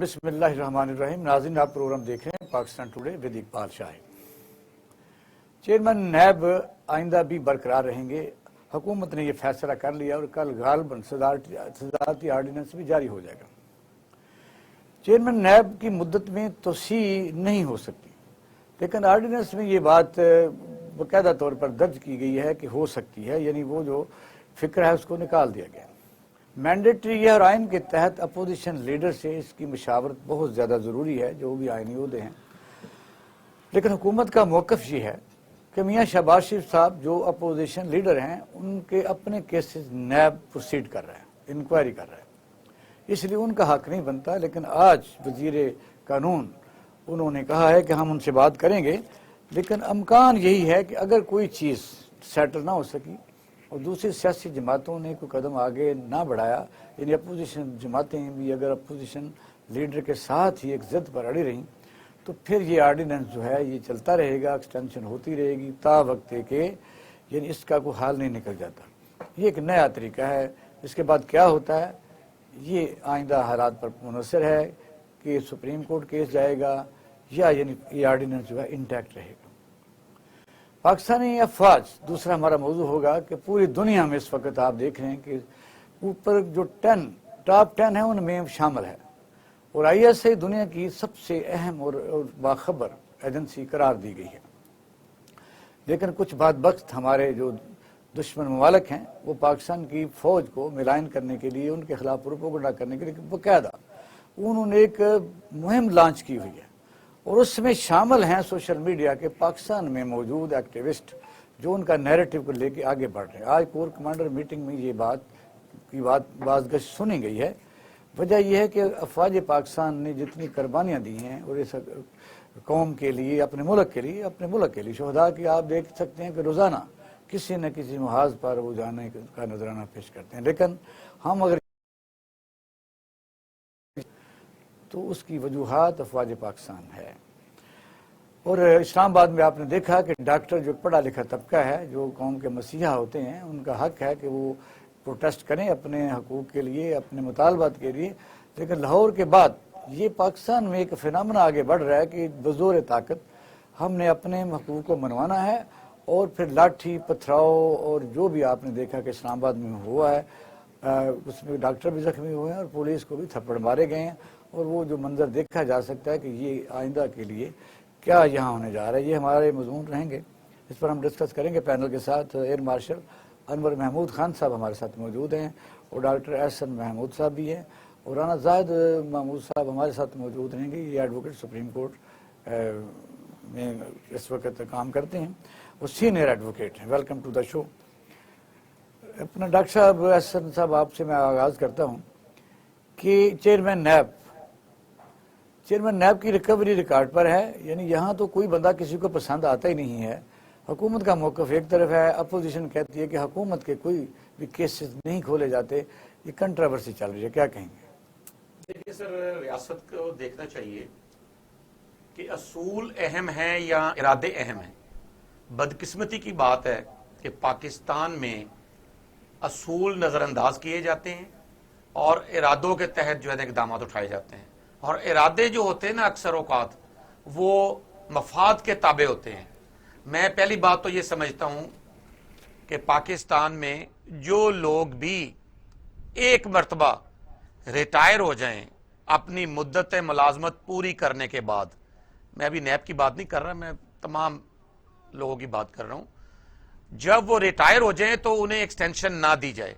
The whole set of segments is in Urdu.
بسم اللہ الرحمن الرحیم. ناظرین، آپ پروگرام دیکھ رہے ہیں Pakistan today with Iqbal Shah. Chairman NAB آئندہ بھی برقرار رہیں گے. حکومت نے یہ فیصلہ کر لیا اور کل غالباً صدارتی آرڈیننس بھی جاری ہو جائے گا. چیئرمین نیب کی مدت میں توسیع نہیں ہو سکتی، لیکن آرڈیننس میں یہ بات باقاعدہ طور پر درج کی گئی ہے کہ ہو سکتی ہے، یعنی وہ جو فکر ہے اس کو نکال دیا گیا. مینڈیٹری ہے اور آئین کے تحت اپوزیشن لیڈر سے اس کی مشاورت بہت زیادہ ضروری ہے، جو بھی آئینی عہدے ہیں. لیکن حکومت کا موقف یہ ہے کہ میاں شہباز شریف صاحب جو اپوزیشن لیڈر ہیں ان کے اپنے کیسز نیب پروسیڈ کر رہے ہیں، انکوائری کر رہے ہیں، اس لیے ان کا حق نہیں بنتا. لیکن آج وزیر قانون انہوں نے کہا ہے کہ ہم ان سے بات کریں گے، لیکن امکان یہی ہے کہ اگر کوئی چیز سیٹل نہ ہو سکی اور دوسری سیاسی جماعتوں نے کوئی قدم آگے نہ بڑھایا، یعنی اپوزیشن جماعتیں بھی اگر اپوزیشن لیڈر کے ساتھ ہی ایک ضد پر اڑی رہیں، تو پھر یہ آرڈیننس جو ہے یہ چلتا رہے گا، ایکسٹینشن ہوتی رہے گی تا وقت کہ یعنی اس کا کوئی حال نہیں نکل جاتا. یہ ایک نیا طریقہ ہے. اس کے بعد کیا ہوتا ہے یہ آئندہ حالات پر منحصر ہے کہ سپریم کورٹ کیس جائے گا یا یعنی یہ آرڈیننس جو ہے انٹیکٹ رہے گا. پاکستانی افواج دوسرا ہمارا موضوع ہوگا کہ پوری دنیا میں اس وقت آپ دیکھ رہے ہیں کہ اوپر جو ٹاپ 10 ہیں ان میں شامل ہے، اور آئی ایس آئی دنیا کی سب سے اہم اور باخبر ایجنسی قرار دی گئی ہے. لیکن کچھ بدبخت ہمارے جو دشمن ممالک ہیں وہ پاکستان کی فوج کو ملائن کرنے کے لیے، ان کے خلاف پروپیگنڈا کرنے کے لیے باقاعدہ انہوں نے ایک مہم لانچ کی ہوئی ہے، اور اس میں شامل ہیں سوشل میڈیا کے پاکستان میں موجود ایکٹیوسٹ جو ان کا نیریٹو کو لے کے آگے بڑھ رہے ہیں. آج کور کمانڈر میٹنگ میں یہ بازگشت سنی گئی ہے. وجہ یہ ہے کہ افواج پاکستان نے جتنی قربانیاں دی ہیں اور اس قوم کے لیے، اپنے ملک کے لیے شہداء کی آپ دیکھ سکتے ہیں کہ روزانہ کسی نہ کسی محاذ پر وہ جانے کا نذرانہ پیش کرتے ہیں. لیکن ہم اگر تو اس کی وجوہات افواج پاکستان ہے. اور اسلام آباد میں آپ نے دیکھا کہ ڈاکٹر جو پڑھا لکھا طبقہ ہے، جو قوم کے مسیحا ہوتے ہیں، ان کا حق ہے کہ وہ پروٹیسٹ کریں اپنے حقوق کے لیے، اپنے مطالبات کے لیے. لیکن لاہور کے بعد یہ پاکستان میں ایک فینامنا آگے بڑھ رہا ہے کہ بزور طاقت ہم نے اپنے حقوق کو منوانا ہے، اور پھر لاٹھی پتھراؤ اور جو بھی آپ نے دیکھا کہ اسلام آباد میں ہوا ہے، اس میں ڈاکٹر بھی زخمی ہوئے ہیں اور پولیس کو بھی تھپڑ مارے گئے ہیں. اور وہ جو منظر دیکھا جا سکتا ہے کہ یہ آئندہ کے لیے کیا یہاں ہونے جا رہا ہے، یہ ہمارے مضمون رہیں گے. اس پر ہم ڈسکس کریں گے پینل کے ساتھ. ایئر مارشل انور محمود خان صاحب ہمارے ساتھ موجود ہیں، اور ڈاکٹر احسن محمود صاحب بھی ہیں، اور رانا زاہد محمود صاحب ہمارے ساتھ موجود رہیں گے. یہ ایڈوکیٹ سپریم کورٹ میں اس وقت کام کرتے ہیں، وہ سینئر ایڈوکیٹ ہیں. ویلکم ٹو دا شو. اپنا ڈاکٹر صاحب احسن صاحب آپ سے میں آغاز کرتا ہوں کہ چیئرمین نیب کی ریکوری ریکارڈ پر ہے. یعنی یہاں تو کوئی بندہ کسی کو پسند آتا ہی نہیں ہے. حکومت کا موقف ایک طرف ہے، اپوزیشن کہتی ہے کہ حکومت کے کوئی بھی کیسز نہیں کھولے جاتے. یہ کنٹراورسی چل رہی ہے، کیا کہیں گے؟ دیکھیے سر، ریاست کو دیکھنا چاہیے کہ اصول اہم ہیں یا ارادے اہم ہیں. بدقسمتی کی بات ہے کہ پاکستان میں اصول نظر انداز کیے جاتے ہیں اور ارادوں کے تحت جو ہے اقدامات اٹھائے جاتے ہیں. اور ارادے جو ہوتے ہیں نا اکثر اوقات وہ مفاد کے تابع ہوتے ہیں. میں پہلی بات تو یہ سمجھتا ہوں کہ پاکستان میں جو لوگ بھی ایک مرتبہ ریٹائر ہو جائیں اپنی مدت ملازمت پوری کرنے کے بعد، میں ابھی نیب کی بات نہیں کر رہا، میں تمام لوگوں کی بات کر رہا ہوں، جب وہ ریٹائر ہو جائیں تو انہیں ایکسٹینشن نہ دی جائے.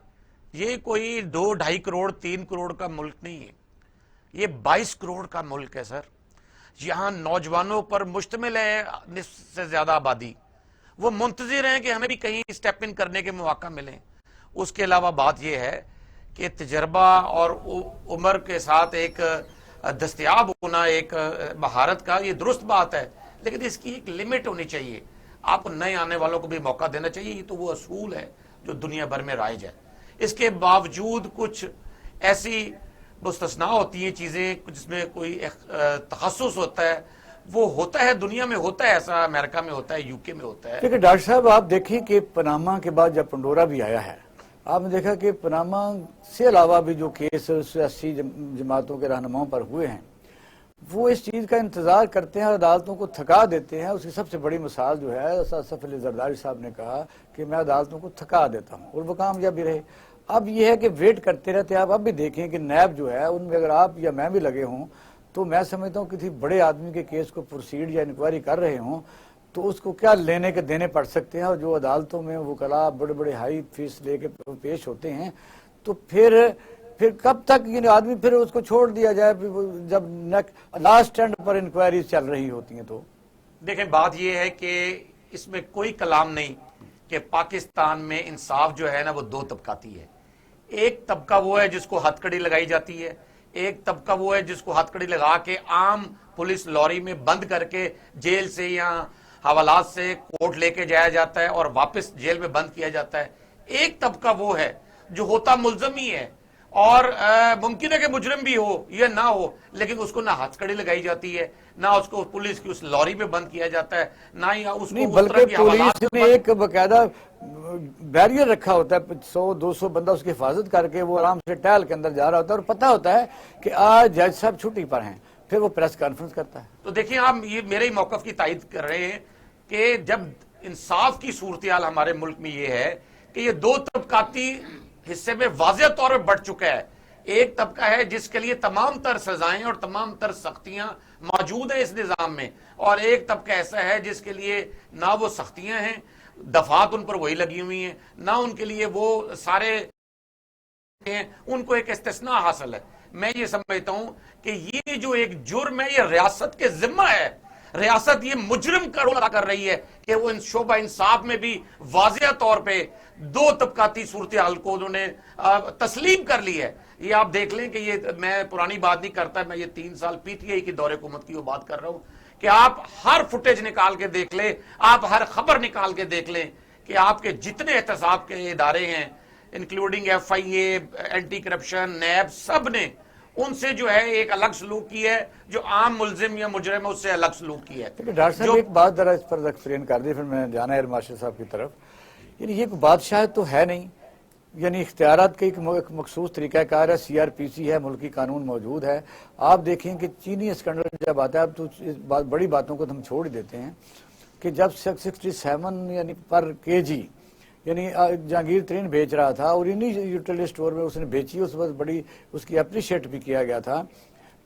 یہ کوئی 2-2.5 کروڑ 3 کروڑ کا ملک نہیں ہے، یہ 22 کروڑ کا ملک ہے سر. یہاں نوجوانوں پر مشتمل ہے نصف سے زیادہ آبادی. وہ منتظر ہیں کہ ہمیں بھی کہیں اسٹیپ ان کرنے کے مواقع ملیں. اس کے علاوہ بات یہ ہے کہ تجربہ اور عمر کے ساتھ ایک دستیاب ہونا ایک مہارت کا، یہ درست بات ہے، لیکن اس کی ایک لمٹ ہونی چاہیے. آپ نئے آنے والوں کو بھی موقع دینا چاہیے. یہ تو وہ اصول ہے جو دنیا بھر میں رائج ہے. اس کے باوجود کچھ ایسی مستثنا ہوتی ہیں چیزیں جس میں کوئی تخصص ہوتا ہے، وہ ہوتا ہے، دنیا میں ہوتا ہے ایسا، امریکہ میں ہوتا ہے، یو کے میں ہوتا ہے. لیکن ڈاکٹر صاحب آپ دیکھیں کہ پاناما کے بعد جب پنڈورا بھی آیا ہے، آپ نے دیکھا کہ پاناما سے علاوہ بھی جو کیس سیاسی جماعتوں کے رہنماؤں پر ہوئے ہیں وہ اس چیز کا انتظار کرتے ہیں اور عدالتوں کو تھکا دیتے ہیں. اس کی سب سے بڑی مثال جو ہے اسد علی زرداری صاحب نے کہا کہ میں عدالتوں کو تھکا دیتا ہوں اور وہ کامیاب بھی رہے. اب یہ ہے کہ ویٹ کرتے رہتے ہیں. آپ اب بھی دیکھیں کہ نیب جو ہے ان میں اگر آپ یا میں بھی لگے ہوں تو میں سمجھتا ہوں کسی بڑے آدمی کے کیس کو پروسیڈ یا انکوائری کر رہے ہوں تو اس کو کیا لینے کے دینے پڑ سکتے ہیں. اور جو عدالتوں میں وکلاء بڑے بڑے ہائی فیس لے کے پیش ہوتے ہیں تو پھر کب تک یہ آدمی پھر اس کو چھوڑ دیا جائے جب لاسٹ اینڈ پر انکوائریز چل رہی ہوتی ہیں. تو دیکھیں بات یہ ہے کہ اس میں کوئی کلام نہیں کہ پاکستان میں انصاف جو ہے نا وہ دو طبقاتی ہے. ایک طبقہ وہ ہے جس کو ہتھ کڑی لگائی جاتی ہے, ایک طبقہ وہ ہے جس کو ہتھ کڑی لگا کے عام پولیس لوری میں بند کر کے جیل سے یا حوالات سے کورٹ لے کے جایا جاتا ہے اور واپس جیل میں بند کیا جاتا ہے. ایک طبقہ وہ ہے جو ہوتا ملزم ہی ہے اور ممکن ہے کہ مجرم بھی ہو یا نہ ہو, لیکن اس کو نہ ہاتھ کڑی لگائی جاتی ہے, نہ اس کو پولیس کی اس لوری میں بند کیا جاتا ہے, نہ ہی اس کو نہیں اس طرح بلکہ کی حوالات پولیس نے ایک باقاعدہ بیریئر رکھا ہوتا ہے 100-200 بندہ اس کی حفاظت کر کے وہ آرام سے ٹہل کے اندر جا رہا ہوتا ہے اور پتہ ہوتا ہے کہ آج جج صاحب چھٹی پر ہیں, پھر وہ پریس کانفرنس کرتا ہے. تو دیکھیں آپ یہ میرے ہی موقف کی تائید کر رہے ہیں کہ جب انصاف کی صورتحال ہمارے ملک میں یہ ہے کہ یہ دو طبقاتی حصے میں واضح طور پر بڑھ چکا ہے. ایک طبقہ ہے جس کے لیے تمام تر سزائیں اور تمام تر سختیاں موجود ہیں اس نظام میں, اور ایک طبقہ ایسا ہے جس کے لیے نہ وہ سختیاں ہیں, دفعات ان پر وہی لگی ہوئی ہیں, نہ ان کے لیے وہ سارے ہیں, ان کو ایک استثناء حاصل ہے. میں یہ سمجھتا ہوں کہ یہ جو ایک جرم ہے یہ ریاست کے ذمہ ہے. ریاست یہ مجرم کا رول ادا کر رہی ہے کہ وہ شعبہ انصاف میں بھی واضح طور پہ دو طبقاتی صورتحال کو انہوں نے تسلیم کر لی ہے. یہ آپ دیکھ لیں کہ یہ میں پرانی بات نہیں کرتا, میں یہ 3 سال پی ٹی آئی کی دور حکومت کی وہ بات کر رہا ہوں کہ آپ ہر فوٹیج نکال کے دیکھ لیں, آپ ہر خبر نکال کے دیکھ لیں کہ آپ کے جتنے احتساب کے ادارے ہیں انکلوڈنگ ایف آئی اے, اینٹی کرپشن, نیب, سب نے ان سے جو ہے ایک الگ سلوک کی ہے, جو عام ملزم یا مجرم ہے اس سے الگ سلوک کی ہے. ڈاکٹر صاحب ایک بات ذرا اس پر ایکسپلین کر دی, پھر میں جانا ہے مارشل صاحب کی طرف. یعنی یہ کوئی بادشاہ تو ہے نہیں, یعنی اختیارات کا ایک مخصوص طریقہ کار ہے, سی آر پی سی ہے, ملکی قانون موجود ہے. آپ دیکھیں کہ چینی اسکینڈل جب آتا ہے اب تو بڑی باتوں کو ہم چھوڑ دیتے ہیں کہ جب 67 یعنی پر کے جی یعنی جہانگیر ترین بیچ رہا تھا اور انہی یوٹیلٹی اسٹور میں اس نے بیچی, اس وقت بڑی اس کی اپریشیٹ بھی کیا گیا تھا.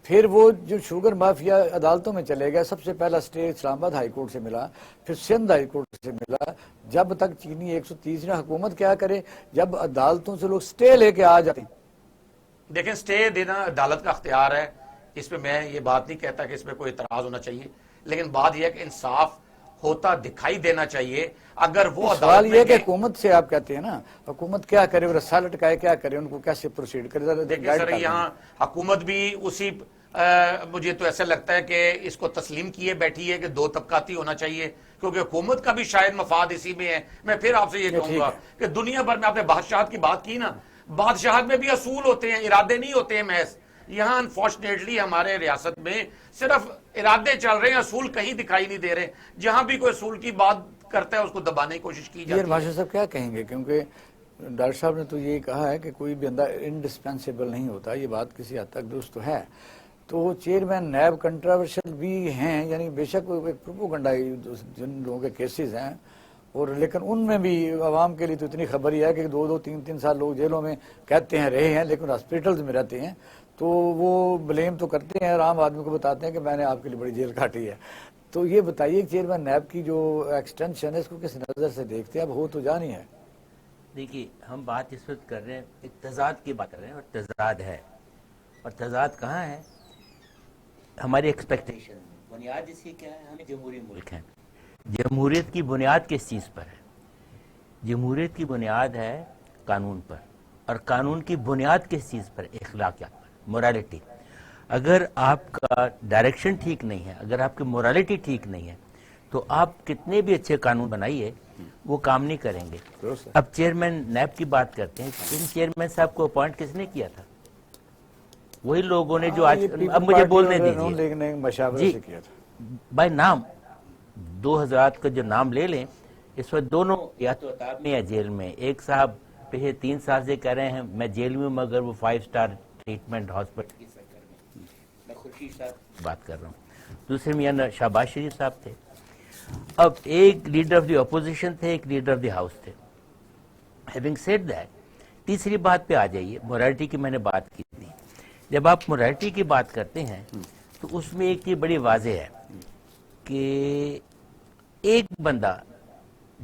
پھر وہ جو شوگر مافیا عدالتوں میں چلے گئے, سب سے پہلا اسٹے اسلام آباد ہائی کورٹ سے ملا, پھر سندھ ہائی کورٹ سے ملا. جب تک چینی 130 حکومت کیا کرے جب عدالتوں سے لوگ اسٹے لے کے آ جاتے ہیں. دیکھیں اسٹے دینا عدالت کا اختیار ہے, اس پہ میں یہ بات نہیں کہتا کہ اس میں کوئی اعتراض ہونا چاہیے, لیکن بات یہ ہے کہ انصاف ہوتا دکھائی دینا چاہیے. اگر وہ سوال یہ کہ حکومت سے آپ کہتے ہیں نا, حکومت کیا کرے, وہ رسا لٹکائے کیا کرے, ان کو کیسے پروسیڈ کرے. دیکھیں سر یہاں حکومت بھی اسی مجھے تو ایسا لگتا ہے کہ اس کو تسلیم کیے بیٹھی ہے کہ دو طبقاتی ہونا چاہیے, کیونکہ حکومت کا بھی شاید مفاد اسی میں ہے. میں پھر آپ سے یہ کہوں گا کہ دنیا بھر میں آپ نے بادشاہت کی بات کی نا, بادشاہت میں بھی اصول ہوتے ہیں, ارادے نہیں ہوتے ہیں محض. یہاں انفارچونیٹلی ہمارے ریاست میں صرف ارادے چل رہے ہیں, اصول کہیں دکھائی نہیں دے رہے. جہاں بھی کوئی اصول کی بات کرتا ہے اس کو دبانے کی کوشش کی جاتی ہے. بادشاہ صاحب کیا کہیں گے, کیونکہ ڈاکٹر صاحب نے تو یہ کہا ہے کہ کوئی بھی بندہ انڈسپینسیبل نہیں ہوتا, یہ بات کسی حد تک درست ہے. تو چیئرمین نیب کنٹراورشل بھی ہیں, یعنی بے شک ایک پروپیگنڈا جن لوگوں کے کیسز ہیں, اور لیکن ان میں بھی عوام کے لیے تو اتنی خبر ہی ہے کہ 2-3 سال لوگ جیلوں میں کہتے ہیں رہے ہیں, لیکن ہاسپٹلز میں رہتے ہیں. تو وہ بلیم تو کرتے ہیں اور عام آدمی کو بتاتے ہیں کہ میں نے آپ کے لیے بڑی جیل کاٹی ہے. تو یہ بتائیے چیئرمین نیب کی جو ایکسٹینشن ہے اس کو کس نظر سے دیکھتے ہیں, اب ہو تو جانی ہے. دیکھیے ہم بات اس وقت کر رہے ہیں ایک تضاد کی بات کر رہے ہیں, اور تضاد ہے, اور تضاد کہاں ہے, ہماری ایکسپیکٹیشن بنیاد اس کی کیا ہے, ہمیں جمہوری ملک ہیں. جمہوریت کی بنیاد کس چیز پر ہے؟ جمہوریت کی بنیاد ہے قانون پر, اور قانون کی بنیاد کس چیز پر؟ اخلاقیات پر, مورالیٹی. اگر آپ کا ڈائریکشن ٹھیک نہیں ہے, اگر آپ کی مورالیٹی ٹھیک نہیں ہے, تو آپ کتنے بھی اچھے قانون بنائیے وہ کام نہیں کریں گے. اب چیئرمین نیب کی بات کرتے ہیں, ان چیئرمین صاحب کو اپوائنٹ کس نے کیا تھا؟ وہی لوگوں نے جو آج, اب مجھے بولنے دیجیے جی, بائی نام 2 حضرات کا جو نام لے لیں, اس وقت دونوں یا تو عطاب میں یا جیل میں. ایک صاحب پچھلے 3 سال سے کہہ رہے ہیں میں جیل میں ہوں مگر وہ 5 اسٹار ٹریٹمنٹ ہاسپٹل کی سرکار میں خورشید صاحب بات کر رہا ہوں. دوسرے میاں شہباز شریف صاحب تھے. اب ایک لیڈر آف دی اپوزیشن تھے, ایک لیڈر آف دی ہاؤس تھے. ہیونگ سیڈ دیٹ, تیسری بات پہ آ جائیے, مورالیٹی کی میں نے بات کی تھی. جب آپ مورالیٹی کی بات کرتے ہیں تو اس میں ایک چیز بڑی واضح ہے کہ ایک بندہ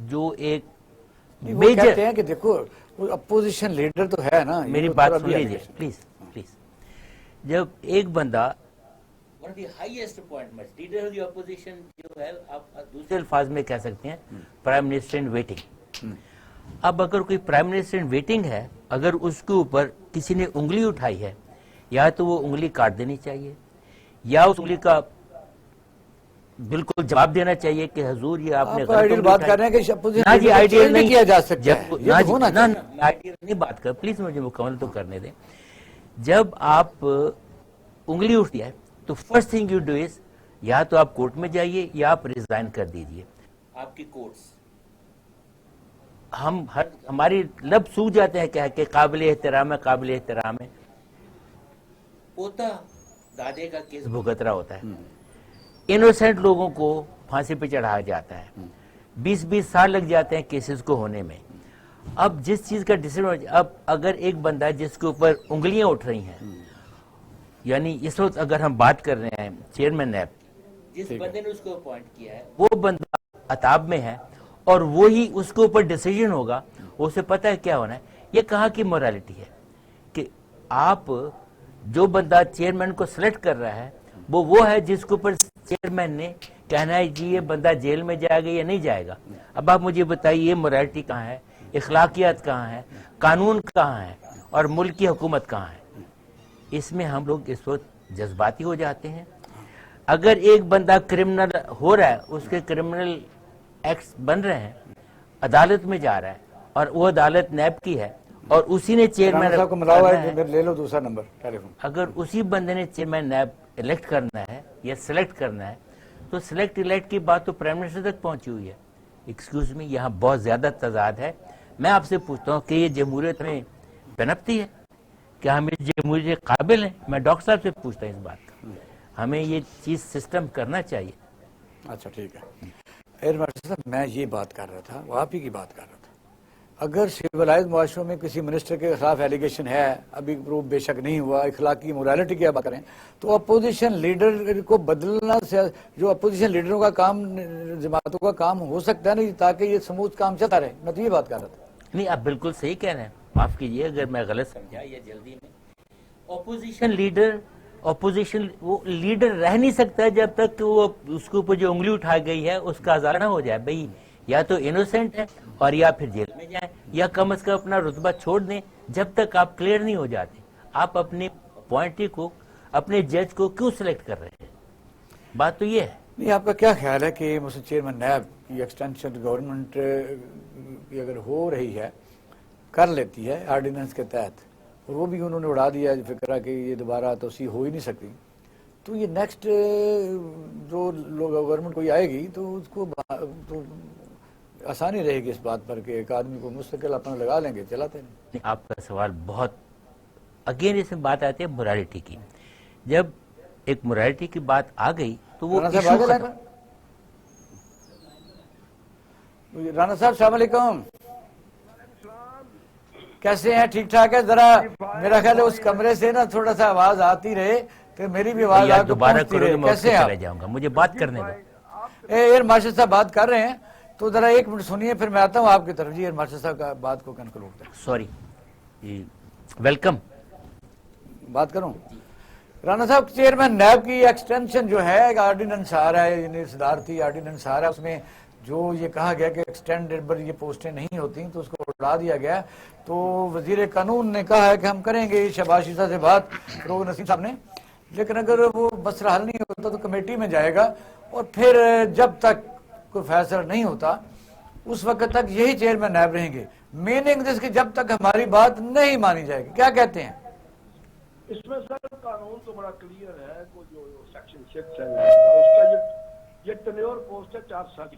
جو ایک وہ کہتے ہیں کہ دیکھو اپوزیشن لیڈر تو ہے نا, میری بات سن لیجیے پلیز پلیز. جب ایک بندہ one of the highest appointment leader of the opposition جو ہے, آپ دوسرے الفاظ میں کہہ سکتے ہیں پرائم منسٹر ان ویٹنگ. اب اگر کوئی پرائم منسٹر ان ویٹنگ ہے, اگر اس کے اوپر کسی نے انگلی اٹھائی ہے, یا تو وہ انگلی کاٹ دینی چاہیے, یا اس انگلی کا بالکل جواب دینا چاہیے کہ حضور یہ آپ نے غلط بات کر رہے ہیں کہ نہ جی آئیڈیل نہیں کیا جا سکتا ہے, یہ ہونا چاہیے. آئیڈیل نہیں بات کر, پلیز مجھے مکمل تو کرنے دیں. جب آپ انگلی اٹھتی ہے تو first thing you do is, یا تو آپ کورٹ میں جائیے یا آپ ریزائن کر دیجیے. آپ کی کورٹس ہماری لب سوکھ جاتے ہیں کہ قابل احترام ہے, قابل احترام ہے. پوتا دادے کا کیس بھگت رہا ہوتا ہے, انوسینٹ لوگوں کو پھانسی پہ چڑھایا جاتا ہے, 20 سال لگ جاتے ہیں کیسز کو ہونے میں. اب جس چیز کا ڈسیزن, اب اگر ایک بندہ جس کے اوپر انگلیاں اٹھ رہی ہیں, یعنی اس وقت اگر ہم بات کر رہے ہیں چیئرمین نیب, جس بندے نے اس کو اپوائنٹ کیا ہے وہ بندہ عطاب میں ہے اور وہی اس کے اوپر ڈیسیجن ہوگا, اسے پتہ ہے کیا ہونا ہے. یہ کہاں کی مورالیٹی ہے کہ آپ جو بندہ چیئرمین کو سلیکٹ کر رہا ہے وہ ہے جس کے اوپر چیئرمین نے کہنا ہے جی یہ بندہ جیل میں جائے گا یا نہیں جائے گا. اب آپ مجھے بتائیے یہ مورالیٹی کہاں ہے, اخلاقیات کہاں ہے, قانون کہاں ہے, اور ملک کی حکومت کہاں ہے؟ اس میں ہم لوگ اس وقت جذباتی ہو جاتے ہیں. اگر ایک بندہ کرمنل ہو رہا ہے, اس کے کرمنل ایکٹس بن رہے ہیں, عدالت میں جا رہا ہے, اور وہ عدالت نیب کی ہے, اور اسی نے چیئرمین صاحب کو ملاؤ ہے, لے لو دوسرا نمبر ٹیلی فون. اگر اسی بندے نے چیئرمین نیب الیکٹ کرنا ہے یا سلیکٹ کرنا ہے, تو سلیکٹ الیکٹ کی بات تو پرائم منسٹر تک پہنچی ہوئی ہے. ایکسکیوز می, یہاں بہت زیادہ تضاد ہے. میں آپ سے پوچھتا ہوں کہ یہ جمہوریت میں پنپتی ہے, کیا ہم اس جمہوریت کے قابل ہیں؟ میں ڈاکٹر صاحب سے پوچھتا ہوں اس بات کا. ہمیں یہ چیز سسٹم کرنا چاہیے. اچھا ٹھیک ہے. ایئر مارشل صاحب میں یہ بات کر رہا تھا, وہ آپ ہی کی بات کر رہا تھا. اگر سیولائز معاشروں میں کسی منسٹر کے خلاف ایلیگیشن ہے, ابھی پروف بے شک نہیں ہوا, اخلاقی مورالیٹی کی بات کریں, تو اپوزیشن لیڈر کو بدلنا, جو اپوزیشن لیڈروں کا کام, جماعتوں کا کام ہو سکتا ہے نہیں, تاکہ یہ سموتھ کام چلتا رہے. میں تو یہ بات کر رہا تھا. نہیں, آپ بالکل صحیح کہہ رہے ہیں, معاف کیجیے اگر میں غلط سمجھا یا جلدی میں. اپوزیشن وہ لیڈر رہ نہیں سکتا جب تک کہ وہ اس کے اوپر جو انگلی اٹھائی گئی ہے اس کا ازالہ نہ ہو جائے. بھئی یا تو انوسینٹ ہے اور یا پھر جیل میں جائیں, یا کم از کم اپنا رتبہ چھوڑ دیں جب تک آپ کلیئر نہیں ہو جاتے. آپ اپنے اپوائنٹی کو, اپنے جج کو کیوں سلیکٹ کر رہے ہیں؟ بات تو یہ ہے. نہیں, آپ کا کیا خیال ہے کہ مسلم چیئرمین نیب کی ایکسٹینشن گورنمنٹ کی اگر ہو رہی ہے, کر لیتی ہے آرڈیننس کے تحت, اور وہ بھی انہوں نے اڑا دیا فکرہ کہ یہ دوبارہ توسیع ہو ہی نہیں سکتی, تو یہ نیکسٹ جو لوگ گورنمنٹ کوئی آئے گی تو اس کو تو آسانی رہے گی اس بات پر کہ ایک آدمی کو مستقل اپنا لگا لیں گے, چلاتے نہیں. آپ کا سوال بہت, اگین اس میں بات آتی ہے مورالیٹی کی. جب ایک مورالیٹی کی بات آ گئی تو وہ رانا صاحب السلام علیکم, کیسے ہیں؟ ٹھیک ٹھاک ہے؟ ذرا میرا خیال ہے اس کمرے سے نا تھوڑا سا آواز آتی رہے کہ میری بھی آواز آپ کو پہنچتی رہے. کیسے ہیں؟ چلے جاؤں گا, مجھے بات کرنے دو. ایئر مارشل صاحب بات کر رہے ہیں, تو ذرا 1 منٹ سنیے, پھر میں آتا ہوں آپ کی طرف. جی ایئر مارشل صاحب کا بات کو کنکلوڈ کریں. Sorry, welcome. بات کروں رانا صاحب, چیئرمین نیب کی ایکسٹینشن جو ہے, آرڈیننس آ رہا ہے, یعنی صدارتی آرڈیننس آ رہا ہے, اس میں جو یہ کہا گیا کہ ایکسٹینڈڈ پر یہ پوسٹیں نہیں ہوتی تو اس کو اڑا دیا گیا. تو وزیر قانون نے کہا ہے کہ ہم کریں گے شہباز شریف صاحب سے بات, فروغ نسیم صاحب نے, لیکن اگر وہ مسئلہ حل نہیں ہوتا تو کمیٹی میں جائے گا, اور پھر جب تک کوئی فیصلہ نہیں ہوتا اس وقت تک یہی چیئرمین نیب رہیں گے. میننگ جس کی جب تک ہماری بات نہیں مانی جائے گی. کیا کہتے ہیں اس میں سر؟ قانون تو بڑا کلیئر ہے, کو جو سیکشن 6 ہے اس کا یہ ٹینیور پوسٹ ہے 4 سال کی.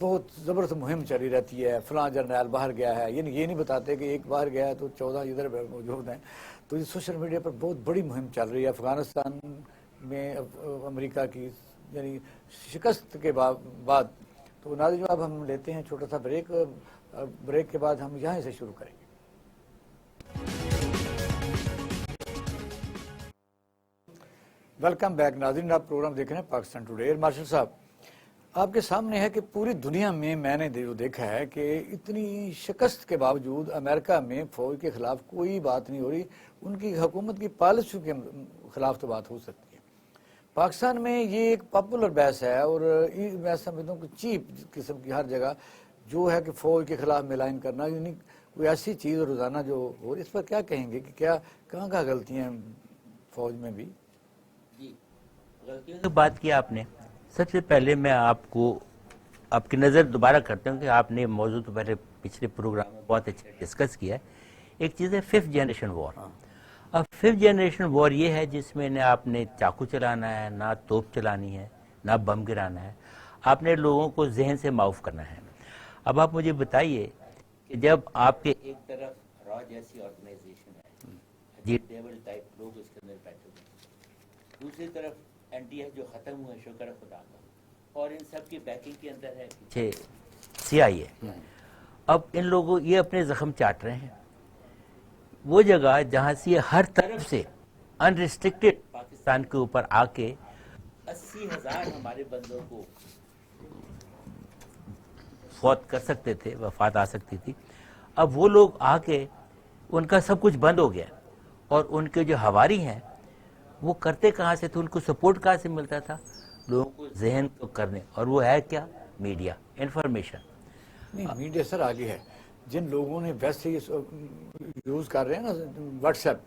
بہت زبردست مہم چلی رہتی ہے، فلاں جرنیل باہر گیا ہے، یعنی یہ نہیں بتاتے کہ ایک باہر گیا ہے تو 14 ادھر موجود ہیں. تو یہ سوشل میڈیا پر بہت بڑی مہم چل رہی ہے. افغانستان میں امریکہ کی یعنی شکست کے بعد. تو ناظرین اب ہم لیتے ہیں چھوٹا سا بریک کے بعد ہم یہاں سے شروع کریں گے. ویلکم بیک ناظرین، آپ پروگرام دیکھ رہے ہیں پاکستان ٹوڈے. مارشل صاحب، آپ کے سامنے ہے کہ پوری دنیا میں میں نے جو دیکھا ہے کہ اتنی شکست کے باوجود امریکہ میں فوج کے خلاف کوئی بات نہیں ہو رہی. ان کی حکومت کی پالیسیوں کے خلاف تو بات ہو سکتی ہے. پاکستان میں یہ ایک پاپولر بحث ہے اور میں سمجھتا ہوں کہ چیپ قسم کی ہر جگہ جو ہے کہ فوج کے خلاف ملائن کرنا، یعنی کوئی ایسی چیز روزانہ جو ہو. اس پر کیا کہیں گے کہ کیا کہاں کہاں غلطیاں ہیں فوج میں بھی؟ جی، غلطیوں کی بات کی آپ نے. سب سے پہلے میں آپ کو آپ کی نظر دوبارہ کرتا ہوں کہ آپ نے موضوع تو پہلے پچھلے پروگرام میں بہت اچھا ڈسکس کیا ہے. ایک چیز ہے 5th جنریشن وار. اب 5th جنریشن وار یہ ہے جس میں نہ آپ نے چاقو چلانا ہے، نہ توپ چلانی ہے، نہ بم گرانا ہے. آپ نے لوگوں کو ذہن سے معاف کرنا ہے. اب آپ مجھے بتائیے کہ جب آپ کے ایک طرف را جیسی آرگنائزیشن ہے، عجیب ڈیول ٹائپ لوگ اس کے اندر بیٹھے ہوئے ہیں، دوسری طرف این ٹی ایف جو ختم ہوا ہے شکر خدا کا، اور ان سب کی بیکنگ کے اندر ہے پیچھے CIA ہے. اب ان لوگوں یہ اپنے زخم چاٹ رہے ہیں. وہ جگہ جہاں سے یہ ہر طرف سے انریسٹرکٹڈ پاکستان کے اوپر آ کے 80,000 ہمارے بندوں کو فوت کر سکتے تھے، وفات آ سکتی تھی. اب وہ لوگ آ کے ان کا سب کچھ بند ہو گیا، اور ان کے جو ہواری ہیں وہ کرتے کہاں سے تھے، ان کو سپورٹ کہاں سے ملتا تھا؟ لوگوں کو ذہن کو کرنے، اور وہ ہے کیا؟ Media, information. نہیں، میڈیا سر آگے ہے. جن لوگوں نے ویسے یوز کر رہے ہیں نا واٹس ایپ،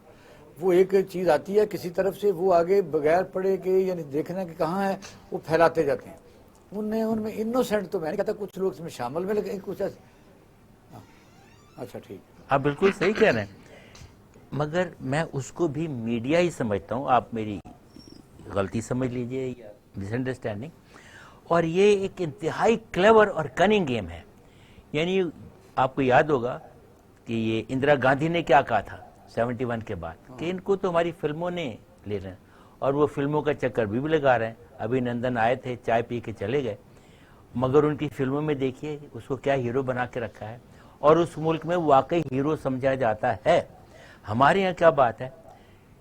وہ ایک چیز آتی ہے کسی طرف سے، وہ آگے بغیر پڑھے کے یعنی دیکھنا کہ کہاں ہے وہ پھیلاتے جاتے ہیں. ان میں انوسینٹ تو میں نہیں کہتا، کچھ لوگ اس میں شامل میں، لیکن کچھ اچھا ٹھیک. آپ بالکل صحیح کہہ رہے ہیں، مگر میں اس کو بھی میڈیا ہی سمجھتا ہوں. آپ میری غلطی سمجھ لیجئے یا مس انڈرسٹینڈنگ. اور یہ ایک انتہائی کلیور اور کننگ گیم ہے. یعنی آپ کو یاد ہوگا کہ یہ اندرا گاندھی نے کیا کہا تھا 71 کے بعد کہ ان کو تو ہماری فلموں نے لے رہے ہیں، اور وہ فلموں کا چکر بھی لگا رہے ہیں. ابھی نندن آئے تھے، چائے پی کے چلے گئے، مگر ان کی فلموں میں دیکھیے اس کو کیا ہیرو بنا کے رکھا ہے، اور اس ملک میں واقعی ہیرو سمجھا جاتا ہے. ہمارے یہاں کیا بات ہے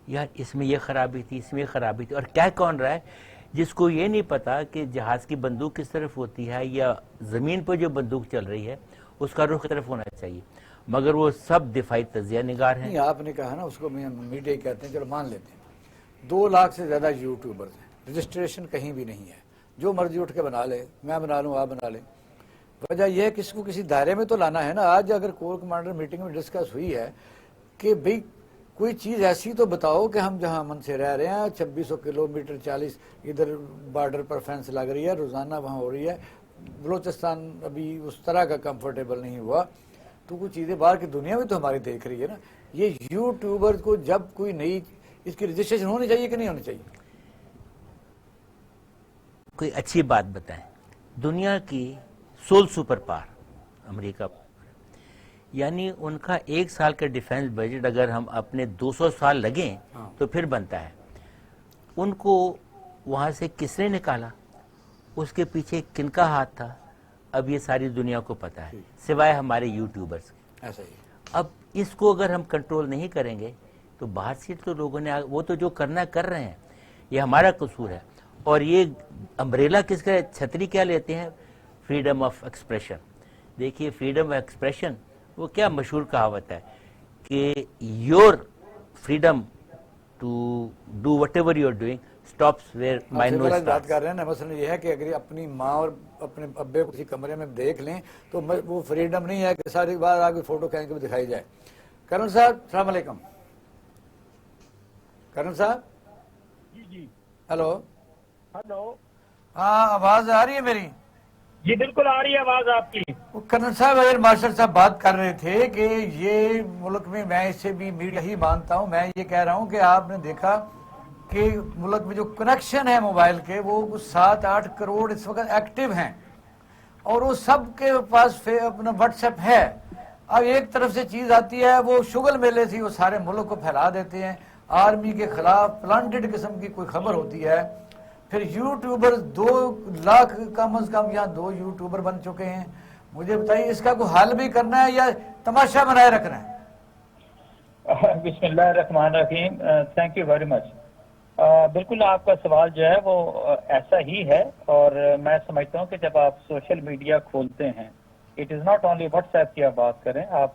یار، اس میں یہ خرابی تھی، اس میں یہ خرابی تھی، اور کیا کون رہا ہے جس کو یہ نہیں پتا کہ جہاز کی بندوق کس طرف ہوتی ہے یا زمین پر جو بندوق چل رہی ہے اس کا رخ طرف ہونا چاہیے. مگر وہ سب دفاعی تجزیہ نگار ہیں. نہیں، آپ نے کہا نا اس کو میڈیا کہتے ہیں، چلو مان لیتے ہیں. 2 لاکھ سے زیادہ یوٹیوبرز ہیں، رجسٹریشن کہیں بھی نہیں ہے، جو مرضی اٹھ کے بنا لے، میں بنا لوں، آپ بنا لیں. وجہ یہ ہے کہ اس کو کسی دائرے میں تو لانا ہے نا. آج اگر کور کمانڈر میٹنگ میں ڈسکس ہوئی ہے کہ بھئی کوئی چیز ایسی تو بتاؤ کہ ہم جہاں امن سے رہ رہے ہیں، 2600 کلومیٹر 40 ادھر بارڈر پر فینس لگ رہی ہے، روزانہ وہاں ہو رہی ہے. بلوچستان ابھی اس طرح کا کمفرٹیبل نہیں ہوا، تو کچھ چیزیں باہر کی دنیا میں تو ہماری دیکھ رہی ہے نا. یہ یوٹیوبر کو جب کوئی نئی اس کی رجسٹریشن ہونی چاہیے کہ نہیں ہونی چاہیے؟ کوئی اچھی بات بتائیں. دنیا کی سول سپر پاور امریکہ، یعنی ان کا 1 سال کا ڈیفنس بجٹ اگر ہم اپنے 200 سال لگیں تو پھر بنتا ہے. ان کو وہاں سے کس نے نکالا، اس کے پیچھے کن کا ہاتھ تھا، اب یہ ساری دنیا کو پتا ہے سوائے ہمارے یوٹیوبرز. ایسا ہی. اب اس کو اگر ہم کنٹرول نہیں کریں گے تو باہر سے تو لوگوں نے وہ تو جو کرنا کر رہے ہیں، یہ ہمارا قصور ہے. اور یہ امبریلا کس کا، چھتری کیا لیتے ہیں؟ Freedom of expression. دیکھیے فریڈم آف ایکسپریشن وہ کیا مشہور کہاوت ہے کہ your freedom to do whatever you are doing stops where my nose بات اسٹارٹس. کر رہے ہیں نا، مثلا یہ ہے کہ اگر اپنی ماں اور اپنے ابے کو کسی کمرے میں دیکھ لیں تو وہ فریڈم نہیں ہے کہ ساری بار آگے فوٹو کھینچ کے دکھائی جائے. کرن صاحب السلام علیکم. کرن صاحب جی ہیلو. ہلو. ہاں آواز آ رہی ہے میری؟ جی بالکل آ رہی ہے آواز آپ کی. کرن صاحب اگر مارشل صاحب بات کر رہے تھے کہ یہ ملک میں اس سے بھی میڈیا ہی مانتا ہوں. میں یہ کہہ رہا ہوں کہ آپ نے دیکھا کہ ملک میں جو کنیکشن ہے موبائل کے وہ 7-8 کروڑ اس وقت ایکٹیو ہیں، اور وہ سب کے پاس اپنا واٹس ایپ ہے. اب ایک طرف سے چیز آتی ہے, وہ شغل میلے تھی, وہ سارے ملک کو پھیلا دیتے ہیں. آرمی کے خلاف پلانٹڈ قسم کی کوئی خبر ہوتی ہے, پھر یوٹیوبر 2 لاکھ کم از کم یہاں 2 یوٹیوبر بن چکے ہیں. مجھے بتائیے اس کا کوئی حل بھی کرنا ہے یا تماشا بنائے رکھنا ہے؟ بسم اللہ الرحمن الرحیم. Thank you very much. بالکل آپ کا سوال جو ہے وہ ایسا ہی ہے, اور میں سمجھتا ہوں کہ جب آپ سوشل میڈیا کھولتے ہیں, it is not only what's app کی آپ بات کریں, آپ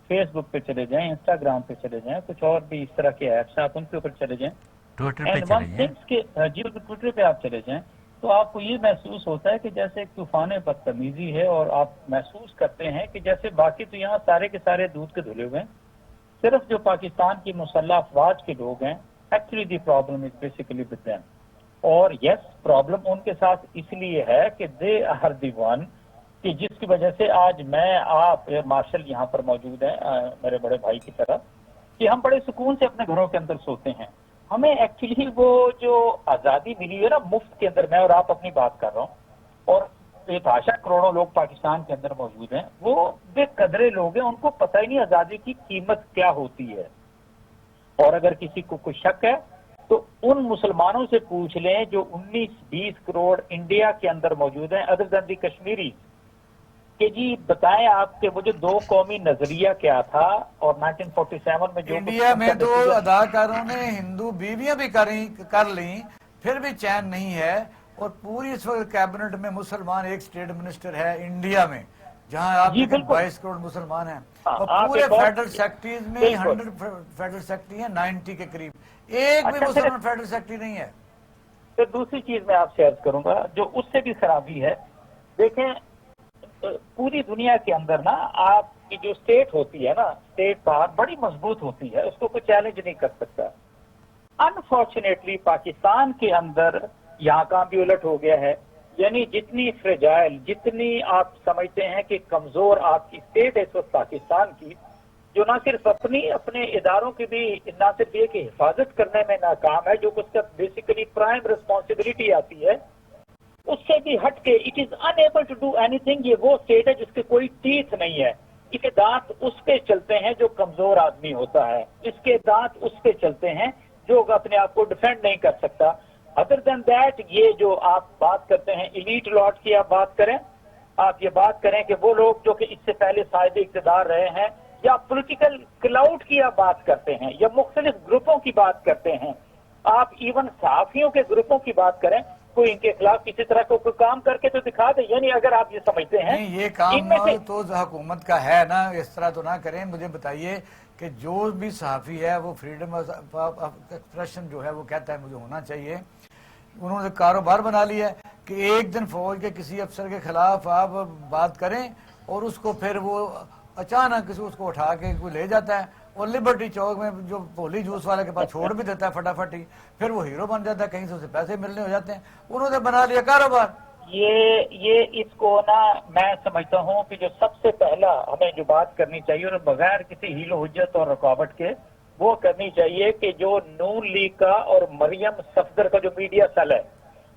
فیس بک پہ چلے جائیں, انسٹاگرام پہ چلے جائیں, کچھ اور بھی اس طرح کے ایپس ہیں آپ ان کے اوپر چلے جائیں, ٹویٹر پہ چلے جائیں, جی ٹویٹر پہ آپ چلے جائیں, تو آپ کو یہ محسوس ہوتا ہے کہ جیسے ایک طوفان بدتمیزی ہے, اور آپ محسوس کرتے ہیں کہ جیسے باقی تو یہاں سارے کے سارے دودھ کے دھلے ہوئے ہیں, صرف جو پاکستان کی مسلح افواج کے لوگ ہیں, actually the problem is basically with them. اور یس, پرابلم ان کے ساتھ اس لیے ہے کہ دے آر دی ون, کہ جس کی وجہ سے آج میں, آپ, مارشل یہاں پر موجود ہیں میرے بڑے بھائی کی طرح, کہ ہم بڑے سکون سے اپنے گھروں کے اندر سوتے ہیں. ہمیں ایکچولی وہ جو آزادی ملی ہے نا مفت کے اندر, میں اور آپ اپنی بات کر رہا ہوں, اور 63 کروڑوں لوگ پاکستان کے اندر موجود ہیں, وہ بے قدرے لوگ ہیں, ان کو پتہ ہی نہیں آزادی کی قیمت کیا ہوتی ہے. اور اگر کسی کو کوئی شک ہے تو ان مسلمانوں سے پوچھ لیں جو 19-20 کروڑ انڈیا کے اندر موجود ہیں, ادر دین دی کشمیری, کہ جی بتائیں آپ کے وہ جو 2 قومی نظریہ کیا تھا, اور 1947 میں جو انڈیا میں تو اداکاروں نے ہندو بیویاں بھی کر لیں, پھر بھی چین نہیں ہے. اور پوری اس وقت کیبنٹ میں مسلمان ایک اسٹیٹ منسٹر ہے انڈیا میں, جہاں آپ 22 کروڑ مسلمان ہیں, اور پورے فیڈرل سیکٹریز میں 100 فیڈرل سیکٹری ہیں, 90 کے قریب, ایک بھی مسلمان فیڈرل سیکٹری نہیں ہے. پھر دوسری چیز میں آپ سے عرض کروں گا جو اس سے بھی خرابی ہے. دیکھیں پوری دنیا کے اندر نا آپ کی جو اسٹیٹ ہوتی ہے نا, اسٹیٹ پاور بڑی مضبوط ہوتی ہے, اس کو کوئی چیلنج نہیں کر سکتا. انفارچونیٹلی پاکستان کے اندر یہاں کا بھی الٹ ہو گیا ہے. یعنی جتنی فریجائل, جتنی آپ سمجھتے ہیں کہ کمزور آپ کی اسٹیٹ ہے اس وقت پاکستان کی, جو نہ صرف اپنے اداروں کی بھی نہ صرف یہ کہ حفاظت کرنے میں ناکام ہے, جو کچھ بیسیکلی پرائم ریسپانسبلٹی آتی ہے, اس سے بھی ہٹ کے it is unable to do anything. یہ وہ اسٹیٹ ہے جس کے کوئی ٹیتھ نہیں ہے. اس کے دانت اس پہ چلتے ہیں جو کمزور آدمی ہوتا ہے, اس کے دانت اس پہ چلتے ہیں جو اپنے آپ کو ڈیفینڈ نہیں کر سکتا. ادر دین دیٹ, یہ جو آپ بات کرتے ہیں ایلیٹ لاٹ کی, آپ بات کریں, آپ یہ بات کریں کہ وہ لوگ جو کہ اس سے پہلے صاحب اقتدار رہے ہیں, یا پولیٹیکل کلاؤڈ کی آپ بات کرتے ہیں, یا مختلف گروپوں کی بات کرتے ہیں, آپ ایون صحافیوں کے گروپوں کی بات کریں, کوئی ان کے خلاف کسی طرح کو کوئی کام کر کے تو دکھا دے. یعنی اگر آپ یہ سمجھتے ہیں نہیں, یہ کام تو حکومت کا ہے نا, اس طرح تو نہ کریں. مجھے بتائیے کہ جو بھی صحافی ہے وہ فریڈم آف ایکسپریشن جو ہے وہ کہتا ہے مجھے ہونا چاہیے. انہوں نے کاروبار بنا لیا ہے کہ ایک دن فوج کے کسی افسر کے خلاف آپ بات کریں, اور اس کو پھر وہ اچانک کسی اس کو اٹھا کے کوئی لے جاتا ہے, اور لبرٹی چوک میں جو پولی جوس والے کے پاس چھوڑ بھی دیتا ہے فٹافٹ ہی, پھر وہ ہیرو بن جاتا ہے, کہیں سے اسے پیسے ملنے ہو جاتے ہیں. انہوں نے بنا لیا کاروبار. یہ اس کو نا میں سمجھتا ہوں کہ جو سب سے پہلا ہمیں جو بات کرنی چاہیے, اور بغیر کسی ہیل و حجت اور رکاوٹ کے, وہ کرنی چاہیے کہ جو نون لیگ کا اور مریم صفدر کا جو میڈیا سیل ہے,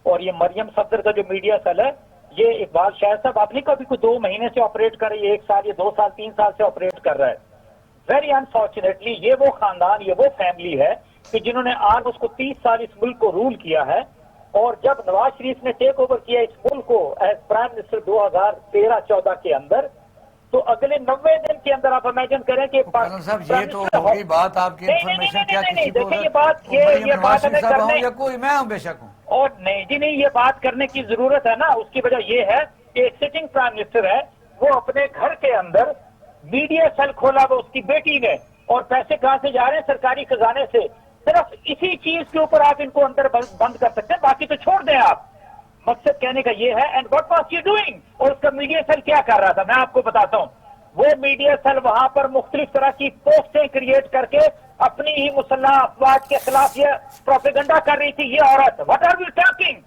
اور یہ مریم صفدر کا جو میڈیا سیل ہے, یہ اقبال شاہ صاحب آپ نے کبھی کوئی 2 مہینے سے آپریٹ کر رہی ہے, 1 سال یا 2 سال 3 سال سے آپریٹ کر رہا ہے. ویری انفارچونیٹلی یہ وہ خاندان, یہ وہ فیملی ہے کہ جنہوں نے آج اس کو 30 سال اس ملک کو رول کیا ہے, اور جب نواز شریف نے ٹیک اوور کیا اس ملک کو ایز پرائم منسٹر 2013-14 کے اندر, تو اگلے 90 دن کے اندر آپ امیجن کریں کہ صاحب یہ تو ہوگی بات آپ کی انفارمیشن کیا کسی کو دیکھیں یہ بات ہمیں کرنے, یا کوئی میں ہوں بے شک ہوں, اور نہیں جی نہیں, یہ بات کرنے کی ضرورت ہے نا. اس کی وجہ یہ ہے کہ ایک سٹنگ پرائم منسٹر ہے, وہ اپنے گھر کے اندر میڈیا سیل کھولا وہ اس کی بیٹی نے, اور پیسے کہاں سے جا رہے ہیں, سرکاری خزانے سے. صرف اسی چیز کے اوپر آپ ان کو اندر بند کر سکتے ہیں, باقی تو چھوڑ دیں آپ. مقصد کہنے کا یہ ہے. And what was you doing, اور اس کا میڈیا سیل کیا کر رہا تھا, میں آپ کو بتاتا ہوں. وہ میڈیا سیل وہاں پر مختلف طرح کی پوسٹیں کریٹ کر کے اپنی ہی مسلح افواج کے خلاف یہ پروپیگنڈا کر رہی تھی. یہ عورت, واٹ آر یو ٹاکنگ,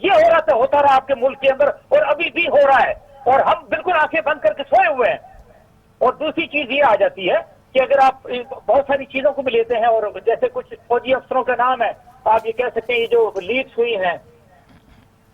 یہ ہو رہا تھا, ہوتا رہا آپ کے ملک کے اندر, اور ابھی بھی ہو رہا ہے, اور ہم بالکل آنکھیں بند کر کے سوئے ہوئے ہیں. اور دوسری چیز یہ آ جاتی ہے کہ اگر آپ بہت ساری چیزوں کو بھی لیتے ہیں, اور جیسے کچھ فوجی افسروں کا نام ہے, آپ یہ کہہ سکتے ہیں یہ جو لیکس ہوئی ہیں,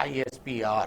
ISPR।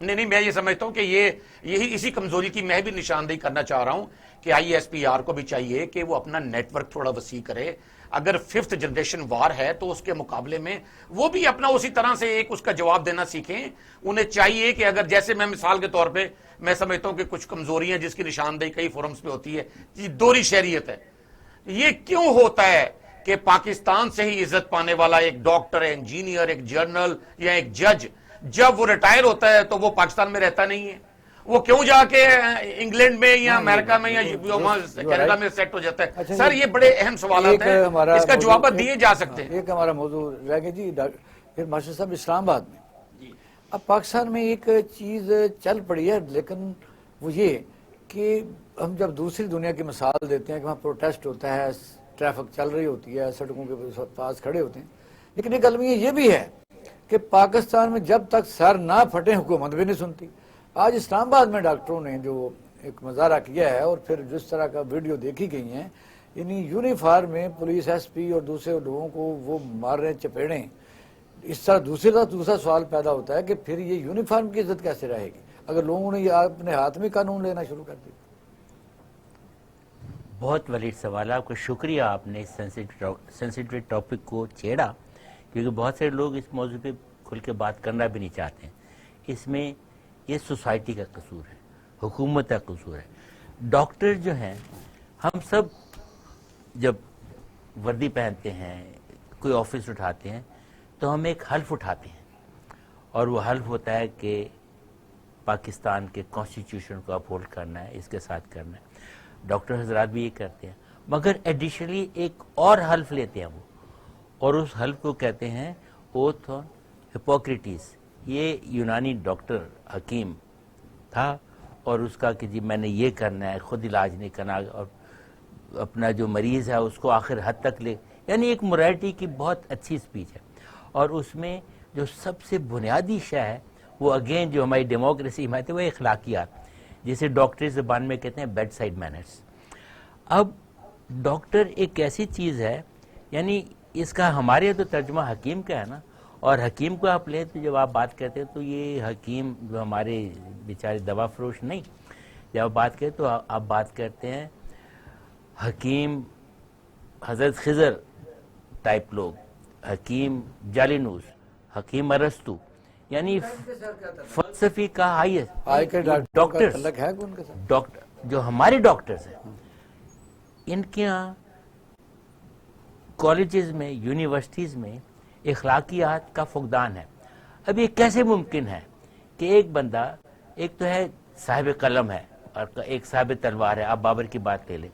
نہیں میں یہ سمجھتا ہوں کہ یہی اسی کمزوری کی میں بھی نشاندہی کرنا چاہ رہا ہوں کہ ISPR کو بھی چاہیے کہ وہ اپنا نیٹ ورک تھوڑا وسیع کرے. اگر 5th جنریشن وار ہے تو اس کے مقابلے میں وہ بھی اپنا اسی طرح سے ایک اس کا جواب دینا سیکھیں. انہیں چاہیے کہ اگر جیسے میں مثال کے طور پہ میں سمجھتا ہوں کہ کچھ کمزوریاں جس کی نشاندہی کئی فورمز پہ ہوتی ہے دوہری شہریت ہے. یہ کیوں ہوتا ہے کہ پاکستان سے ہی عزت پانے والا ایک ڈاکٹر، انجینئر، ایک جرنل یا ایک جج جب وہ ریٹائر ہوتا ہے تو وہ پاکستان میں رہتا نہیں ہے؟ وہ کیوں جا کے انگلینڈ میں یا امریکہ میں یا کینیڈا میں سیٹ ہو جاتا ہے؟ سر یہ بڑے اہم سوالات ہیں، اس کا جوابات دیے جا سکتے ہیں. ایک ہمارا موضوع رہ گیا جی پھر ماشاء صاحب اسلام آباد میں اب پاکستان میں ایک چیز چل پڑی ہے، لیکن وہ یہ کہ ہم جب دوسری دنیا کی مثال دیتے ہیں کہ وہاں پروٹیسٹ ہوتا ہے، ٹریفک چل رہی ہوتی ہے، سڑکوں کے پاس کھڑے ہوتے ہیں، لیکن ایک المیہ یہ بھی ہے کہ پاکستان میں جب تک سر نہ پھٹے حکومت بھی نہیں سنتی. آج اسلام آباد میں ڈاکٹروں نے جو ایک مظاہرہ کیا ہے اور پھر جس طرح کا ویڈیو دیکھی گئی ہیں، یعنی یونیفارم میں پولیس SP اور دوسرے لوگوں کو وہ مار رہے ہیں چپیڑیں. اس طرح دوسرا سوال پیدا ہوتا ہے کہ پھر یہ یونیفارم کی عزت کیسے رہے گی اگر لوگوں نے یہ اپنے ہاتھ میں قانون لینا شروع کر دیا. بہت ولیڈ سوال ہے. آپ کا شکریہ، آپ نے اس سینسیٹیو ٹاپک کو چھیڑا، کیونکہ بہت سے لوگ اس موضوع پہ کھل کے بات کرنا بھی نہیں چاہتے ہیں. اس میں یہ سوسائٹی کا قصور ہے، حکومت کا قصور ہے. ڈاکٹر جو ہیں، ہم سب جب وردی پہنتے ہیں، کوئی آفس اٹھاتے ہیں تو ہم ایک حلف اٹھاتے ہیں، اور وہ حلف ہوتا ہے کہ پاکستان کے کانسٹیٹیوشن کو اپہولڈ کرنا ہے، اس کے ساتھ کرنا ہے. ڈاکٹر حضرات بھی یہ کرتے ہیں، مگر ایڈیشنلی ایک اور حلف لیتے ہیں وہ، اور اس حلف کو کہتے ہیں اوتھ آن ہپوکریٹس. یہ یونانی ڈاکٹر حکیم تھا، اور اس کا کہ جی میں نے یہ کرنا ہے، خود علاج نہیں کرنا، اور اپنا جو مریض ہے اس کو آخر حد تک لے، یعنی ایک موریلٹی کی بہت اچھی اسپیچ ہے. اور اس میں جو سب سے بنیادی شے ہے وہ اگین جو ہماری ڈیموکریسی حمایت ہے وہ اخلاقیات، جسے ڈاکٹری زبان میں کہتے ہیں بیڈ سائڈ مینرز. اب ڈاکٹر ایک ایسی چیز ہے، یعنی اس کا ہمارے تو ترجمہ حکیم کا ہے نا، اور حکیم کو آپ لیں تو جب آپ بات کرتے ہیں تو یہ حکیم جو ہمارے بیچارے دوا فروش نہیں، جب آپ بات کریں تو آپ بات کرتے ہیں حکیم حضرت خضر ٹائپ لوگ، حکیم جالینوس، حکیم ارسطو، یعنی فلسفی کا ڈاکٹر جو ہمارے ڈاکٹرز ہیں، ان کے یہاں کالجز میں، یونیورسٹیز میں اخلاقیات کا فقدان ہے. اب یہ کیسے ممکن ہے کہ ایک بندہ، ایک تو ہے صاحب قلم ہے اور ایک صاحب تلوار ہے، آپ بابر کی بات لے لیں،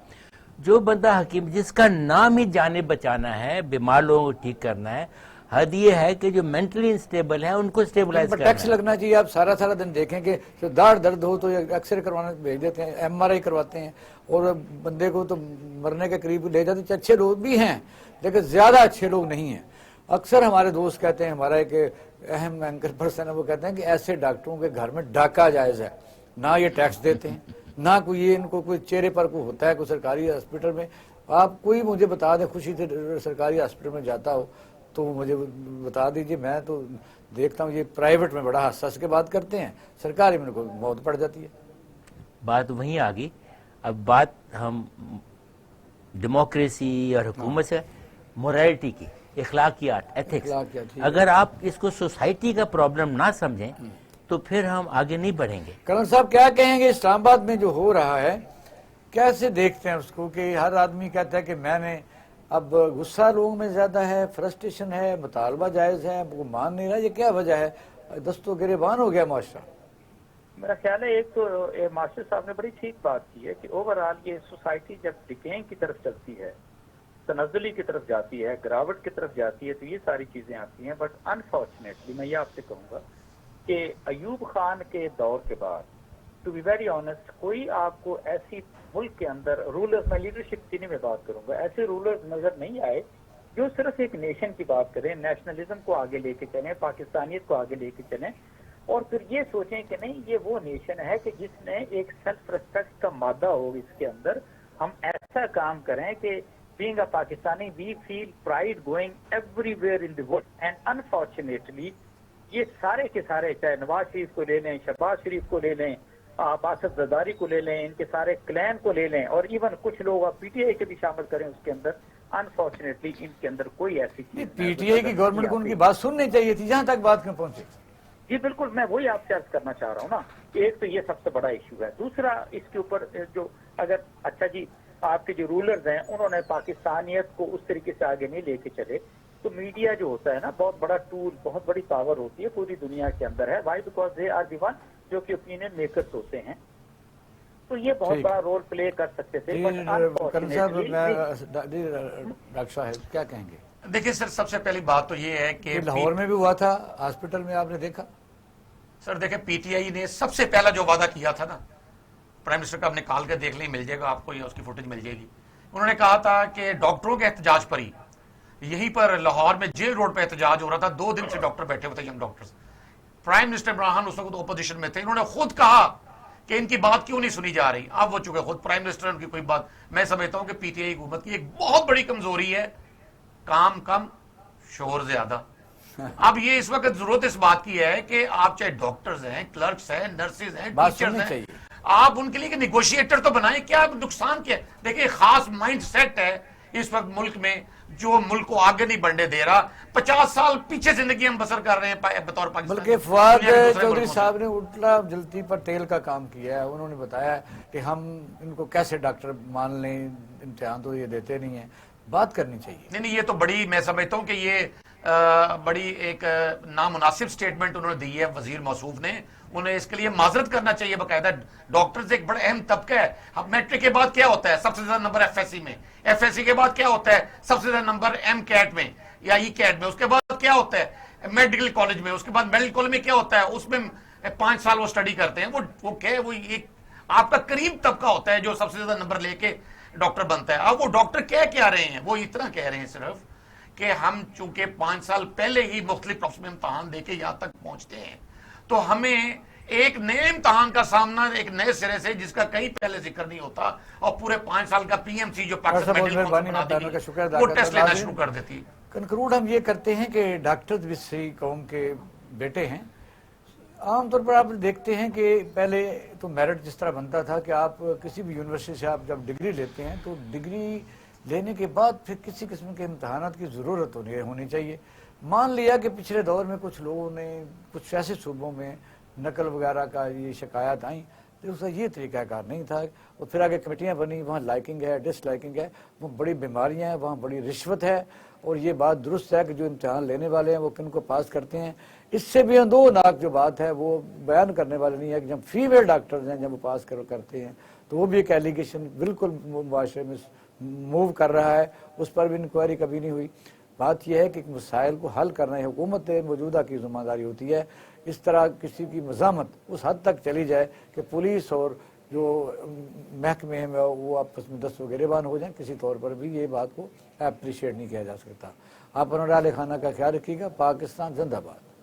جو بندہ حکیم جس کا نام ہی جانے بچانا ہے، بیمار لوگوں کو ٹھیک کرنا ہے، حد یہ ہے کہ جو مینٹلی انسٹیبل ہیں ان کو اسٹیبلائز کرنا ہے. ٹیکس لگنا چاہیے. آپ سارا دن دیکھیں کہ داڑھ درد ہو تو ایکس رے کروانے بھیج دیتے ہیں، MRI کرواتے ہیں، اور بندے کو تو مرنے کے قریب لے جاتے ہیں. اچھے لوگ بھی ہیں لیکن زیادہ اچھے لوگ نہیں ہیں. اکثر ہمارے دوست کہتے ہیں، ہمارا ایک اہم اینکر پرسن ہے، وہ کہتے ہیں کہ ایسے ڈاکٹروں کے گھر میں ڈاکہ جائز ہے. نہ یہ ٹیکس دیتے ہیں، نہ کوئی یہ ان کو کوئی چہرے پر کوئی ہوتا ہے کوئی سرکاری ہاسپٹل میں. آپ کوئی مجھے بتا دیں خوشی سے سرکاری ہاسپٹل میں جاتا ہو تو مجھے بتا دیجئے. میں تو دیکھتا ہوں یہ پرائیویٹ میں بڑا حساس کے بات کرتے ہیں، سرکاری میں کوئی موت پڑ جاتی ہے. بات وہیں آ گئی. اب بات ہم ڈیموکریسی اور حکومت سے موریلٹی کی، اخلاقیات، ایتھکس. اگر آپ اس کو سوسائٹی کا پرابلم نہ سمجھیں تو پھر ہم آگے نہیں بڑھیں گے. کرن صاحب کیا کہیں گے اسلام آباد میں جو ہو رہا ہے، کیسے دیکھتے ہیں اس کو کہ ہر آدمی کہتا ہے کہ میں نے، اب غصہ لوگوں میں زیادہ ہے، فرسٹریشن ہے، مطالبہ جائز ہے، وہ مان نہیں رہا، یہ کیا وجہ ہے؟ دست و گریبان ہو گیا معاشرہ. میرا خیال ہے ایک تو ماسٹر صاحب نے بڑی ٹھیک بات کی ہے کہ اوورآل یہ سوسائٹی جب ڈکینگ کی طرف چلتی ہے، تنزلی کی طرف جاتی ہے، گراوٹ کی طرف جاتی ہے، تو یہ ساری چیزیں آتی ہیں. بٹ انفارچونیٹلی میں یہ آپ سے کہوں گا کہ ایوب خان کے دور کے بعد، ٹو بی ویری آنےسٹ، کوئی آپ کو ایسی ملک کے اندر رولر، میں لیڈرشپ کی نہیں میں بات کروں گا، ایسے رولر نظر نہیں آئے جو صرف ایک نیشن کی بات کریں، نیشنلزم کو آگے لے کے چلیں، پاکستانیت کو آگے لے کے چلیں، اور پھر یہ سوچیں کہ نہیں یہ وہ نیشن ہے کہ جس نے ایک سیلف ریسپیکٹ کا مادہ ہو اس کے اندر. ہم ایسا کام کریں کہ being a Pakistani we feel pride going everywhere in the world. and unfortunately یہ سارے کے سارے، چاہے نواز شریف کو لے لیں، شہباز شریف کو لے لیں، باسط زرداری کو لے لیں، ان کے سارے کلین کو لے لیں، اور ایون کچھ لوگ آپ پی ٹی آئی کے بھی شامل کریں اس کے اندر، انفارچونیٹلی ان کے اندر کوئی ایسی چیز پی ٹی آئی کی گورنمنٹ کو ان کی بات سننی چاہیے تھی، جہاں تک بات کیوں پہنچے؟ جی بالکل، میں وہی آپ سے عرض کرنا چاہ رہا ہوں نا، ایک تو یہ سب سے بڑا ایشو ہے۔ دوسرا اس کے اوپر جو اگر اچھا جی آپ کے جو رولرز ہیں انہوں نے پاکستانیت کو اس طریقے سے آگے نہیں لے کے چلے، تو میڈیا جو ہوتا ہے نا بہت بڑا ٹول، بہت بڑی پاور ہوتی ہے پوری دنیا کے اندر ہے۔ Why because they are the one جو کہ اوپینین میکرز ہوتے ہیں، تو یہ بہت بڑا رول پلے کر سکتے تھے۔ کرن صاحب، ڈاکٹر صاحب کیا کہیں گے؟ دیکھیں سر، سب سے پہلی بات تو یہ ہے کہ لاہور میں بھی ہوا تھا، ہاسپٹل میں آپ نے دیکھا؟ سر دیکھیں، پی ٹی آئی نے سب سے پہلا جو وعدہ کیا تھا نا، پرائم منسٹر کا آپ نکال کے دیکھ لیں، مل جائے گا آپ کو، یا اس کی فوٹیج مل جائے گی۔ انہوں نے کہا تھا کہ ڈاکٹروں کے احتجاج پر ہی، یہیں پر لاہور میں جیل روڈ پہ احتجاج ہو رہا تھا، 2 دن سے ڈاکٹر بیٹھے ہوئے تھے، young doctors. Prime minister Imran Khan اس وقت اپوزیشن میں تھے، انہوں نے خود کہا کہ ان کی بات کیوں نہیں سنی جا رہی۔ اب وہ چکے خود پرائم منسٹر، ان کی کوئی بات، میں سمجھتا ہوں کہ پی ٹی آئی حکومت کی ایک بہت بڑی کمزوری ہے، کام کم شور زیادہ۔ اب یہ اس وقت ضرورت اس بات کی ہے کہ آپ چاہے ڈاکٹرز ہیں، کلرکس ہیں، نرسز ہیں، بات ٹیچرز سننی ہیں، چاہیے۔ آپ ان کے لیے نیگوشیٹر تو بنائیں۔ کیا نقصان کیا ہے؟ دیکھیں، خاص مائنڈ سیٹ ہے اس وقت ملک میں جو ملک کو آگے نہیں بڑھنے دے رہا۔ 50 سال پیچھے زندگی ہم بسر کر رہے ہیں بطور پاکستان۔ بلکہ فواد چودھری صاحب نے الٹا جلتی پر تیل کا کام کیا ہے۔ انہوں نے بتایا کہ ہم ان کو کیسے ڈاکٹر مان لیں، امتحان تو یہ دیتے نہیں ہیں، بات کرنی چاہیے۔ نہیں، یہ تو بڑی، میں سمجھتا ہوں کہ یہ بڑی ایک نامناسب سٹیٹمنٹ انہوں نے دی ہے وزیر موصوف نے۔ انہیں اس کے لیے معذرت کرنا چاہیے باقاعدہ۔ ڈاکٹرز ایک بڑا اہم طبقہ ہے۔ اب میٹرک کے بعد کیا ہوتا ہے؟ سب سے زیادہ نمبر ایف ایس سی میں، ایف ایس سی کے بعد کیا ہوتا ہے؟ سب سے زیادہ نمبر ایم کیٹ میں یا ای کیٹ میں، اس کے بعد کیا ہوتا ہے؟ میڈیکل کالج میں، اس کے بعد میڈیکل کالج میں کیا ہوتا ہے؟ اس میں 5 سال وہ اسٹڈی کرتے ہیں۔ وہ کیا ہے؟ وہ ایک آپ کا قریب طبقہ ہوتا ہے جو سب سے زیادہ نمبر لے کے ڈاکٹر بنتا ہے۔ اب وہ ڈاکٹر کہہ کیا رہے ہیں؟ وہ اتنا کہہ رہے ہیں صرف کہ ہم چونکہ 5 سال پہلے ہی مختلف قسم میں امتحان دے کے یہاں تک پہنچتے ہیں، تو ہمیں ایک نئے امتحان کا سامنا ایک نئے سرے سے، جس کا کہیں پہلے ذکر نہیں ہوتا، اور پورے 5 سال کا پی ایم سی جو پاکستان وہ ٹیسٹ لینا شروع کر دیتی۔ کنکلوڈ ہم یہ کرتے ہیں کہ ڈاکٹر بھی صحیح قوم کے بیٹے ہیں۔ عام طور پر آپ دیکھتے ہیں کہ پہلے تو میرٹ جس طرح بنتا تھا کہ آپ کسی بھی یونیورسٹی سے آپ جب ڈگری لیتے ہیں تو ڈگری لینے کے بعد پھر کسی قسم کے امتحانات کی ضرورت ہونی چاہیے۔ مان لیا کہ پچھلے دور میں کچھ لوگوں نے کچھ ایسے صوبوں میں نقل وغیرہ کا یہ شکایات آئیں، تو اس کا یہ طریقہ کار نہیں تھا، اور پھر آگے کمیٹیاں بنی، وہاں لائکنگ ہے، ڈس لائکنگ ہے، وہ بڑی بیماریاں ہیں، وہاں بڑی رشوت ہے، اور یہ بات درست ہے کہ جو امتحان لینے والے ہیں وہ کن کو پاس کرتے ہیں۔ اس سے بھی اندوناک جو بات ہے وہ بیان کرنے والے نہیں ہے کہ جب فیمیل ڈاکٹرز ہیں جب وہ پاس کرتے ہیں تو وہ بھی ایک ایلیگیشن بالکل معاشرے میں موو کر رہا ہے، اس پر بھی انکوائری کبھی نہیں ہوئی۔ بات یہ ہے کہ مسائل کو حل کرنا ہے حکومت موجودہ کی ذمہ داری ہوتی ہے۔ اس طرح کسی کی مزاحمت اس حد تک چلی جائے کہ پولیس اور جو محکمے ہیں وہ آپس میں دست و گریبان ہو جائیں، کسی طور پر بھی یہ بات کو اپریشیٹ نہیں کیا جا سکتا۔ آپ اپنا رائے خانہ کا خیال رکھیے گا۔ پاکستان زندہ باد۔